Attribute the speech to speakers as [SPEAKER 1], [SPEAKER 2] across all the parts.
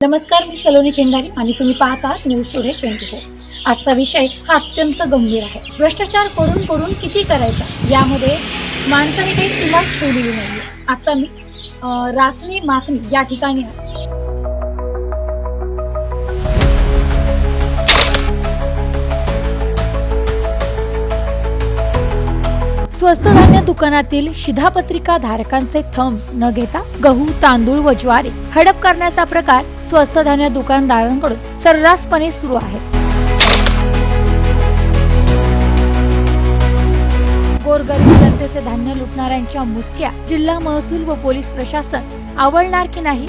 [SPEAKER 1] नमस्कार, मी सलोनी खिंडारी आणि तुम्ही पाहता न्यूज टुडे 24। आजचा विषय हा अत्यंत गंभीर आहे। भ्रष्टाचार करून करून किती करायचा, यामध्ये माणसाने काही सीमाच ठेवलेली नाहीये। आता मी रासनी माथनी या ठिकाणी आहे। स्वस्त धान्य दुकानातील शिधापत्रिका धारकांचे थम्स न घेता गहू, तांदूळ व ज्वारी हडप करण्याचा प्रकार स्वस्त धान्य दुकानदारांकडून सर्रासपणे सुरू आहे। गोरगरीब जनतेचे धान्य लुटणाऱ्यांच्या मुसक्या जिल्हा महसूल व पोलीस प्रशासन आवळणार की नाही?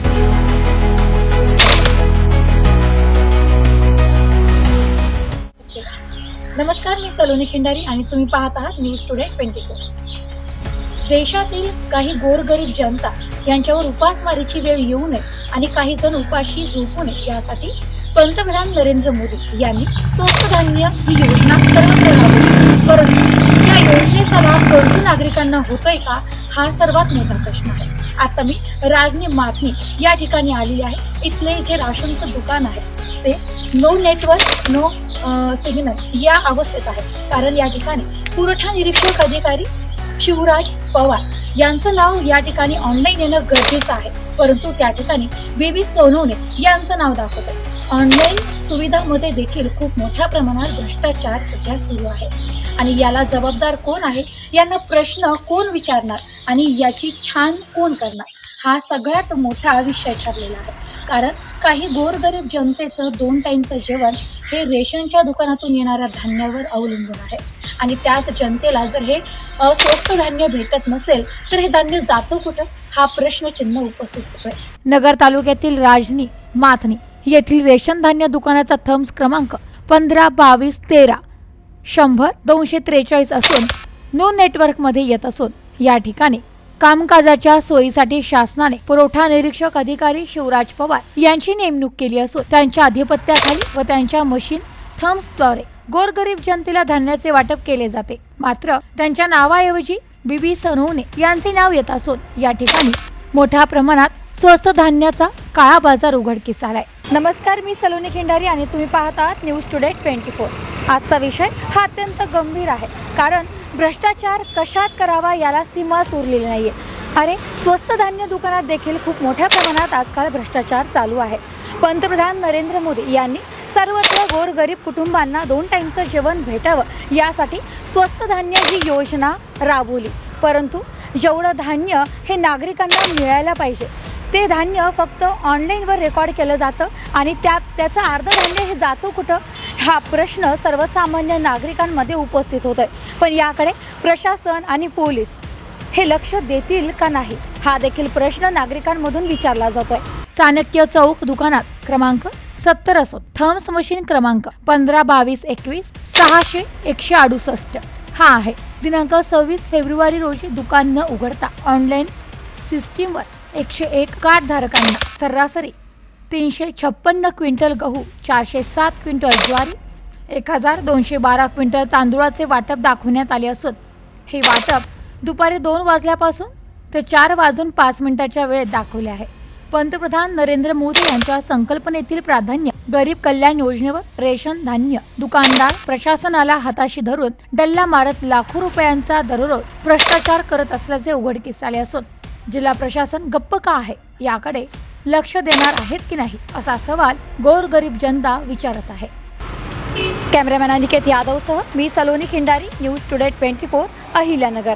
[SPEAKER 1] नमस्कार, मी सलोनी खिंडारी आणि तुम्ही पाहत आहात न्यूज टुडे 24। देशातील काही गोरगरीब जनता यांच्यावर उपासमारीची वेळ येऊ नये आणि काही जण उपाशी झोपू नये यासाठी पंतप्रधान नरेंद्र मोदी यांनी स्वस्त धान्य ही योजना सर्वत्र राबवली। परंतु या योजनेचा लाभ गरजू नागरिकांना होतोय का, हा सर्वात मोठा प्रश्न आहे। आता मी राजनी माथनी या ठिकाणी आलेली आहे। इथले जे राशनचं दुकान आहे ते नो नेटवर्क नो सिग्नल या अवस्थेत आहे, कारण या ठिकाणी पुरवठा निरीक्षक अधिकारी शिवराज पवार यांचं नाव या ठिकाणी ऑनलाईन येणं गरजेचं आहे, परंतु त्या ठिकाणी बेबी सोनवणे यांचं नाव दाखवत आहे। ऑनलाईन सुविधांमध्ये देखील खूप मोठ्या प्रमाणात भ्रष्टाचार सध्या सुरू आहे आणि याला जबाबदार कोण आहे, यांना प्रश्न कोण विचारणार आणि याची छान कोण करणार, हा सगळ्यात मोठा विषय ठरलेला आहे। कारण काही गोरगरीब जनतेचं 2 टाईमचं जेवण हे रेशनच्या दुकानातून येणाऱ्या धान्यावर अवलंबून आहे आणि त्याच जनतेला जर हे स्वस्त धान्य भेटत नसेल तर हे धान्य जातो कुठं, हा प्रश्नचिन्ह उपस्थित होतोय। नगर तालुक्यातील राजनी माथनी येथील रेशन धान्य दुकानाचा थम्स क्रमांक 152213 100 243 असून नो नेटवर्क मध्ये येत असून या ठिकाणी कामकाजाच्या सोयीसाठी शासनाने पुरवठा निरीक्षक अधिकारी शिवराज पवार यांची नेमणूक केली असून त्यांच्या अधिपत्याखाली व त्यांच्या मशीन थम्सद्वारे गोरगरीब जनतेला धान्याचे वाटप केले जाते। मात्र त्यांच्या नावाऐवजी बीबी सोनवणे यांचे नाव येत असून या ठिकाणी मोठ्या प्रमाणात स्वस्त धान्याचा काळा बाजार उघडकीस आलाय। नमस्कार, मी सलोनी खिंडारी आणि तुम्ही पाहता न्यूज टुडे 24। आजचा विषय हा अत्यंत गंभीर आहे, कारण भ्रष्टाचार कशात करावा याला सीमाच उरलेली नाहीये। अरे, स्वस्त धान्य दुकानात देखील खूप मोठ्या प्रमाणात आजकाल भ्रष्टाचार चालू आहे। पंतप्रधान नरेंद्र मोदी यांनी सर्वत्र गोरगरीब कुटुंबांना 2 टाईमचं जेवण भेटावं यासाठी स्वस्त धान्य ही योजना राबवली, परंतु जेवढं धान्य हे नागरिकांना मिळायला पाहिजे ते धान्य फक्त ऑनलाईनवर रेकॉर्ड केलं जातं आणि त्याचं अर्ध धान्य हे जातो कुठं, हा प्रश्न सर्वसामान्य नागरिकांमध्ये उपस्थित होतोय। पण याकडे प्रशासन आणि पोलीस हे लक्ष देतील का नाही, हा देखील प्रश्न नागरिकांमधून विचारला जातोय। चाणक्य चौक दुकानात क्रमांक 70 असून थम्स मशीन क्रमांक 152221 600 168 हा आहे। दिनांक 26 फेब्रुवारी रोजी दुकान न उघडता ऑनलाईन सिस्टीमवर 101 कार्ड धारकांना सरासरी 356 क्विंटल गहू, 407 क्विंटल ज्वारी, 1212 क्विंटल तांदूळाचे वाटप दाखवण्यात आले असून हे वाटप दुपारी 2 वाजल्यापासून ते 4 वाजून 5 मिनिटाच्या वेळेत दाखवले आहे। पंतप्रधान नरेंद्र मोदी यांच्या संकल्पनेतील प्राधान्य गरीब कल्याण योजनेवर रेशन धान्य दुकानदार प्रशासनाला हाताशी धरून डल्ला मारत लाखो रुपयांचा दररोज भ्रष्टाचार करत असल्याचे उघडकीस आले असून जिल्हा प्रशासन गप्प का आहे, याकडे लक्ष देणार आहेत की नाही, असा सवाल गोरगरीब जनता विचारत आहे। कॅमेरामॅन अनिकेत यादवसह मी सलोनी खिंडारी, न्यूज टुडे 24, अहिल्यानगर।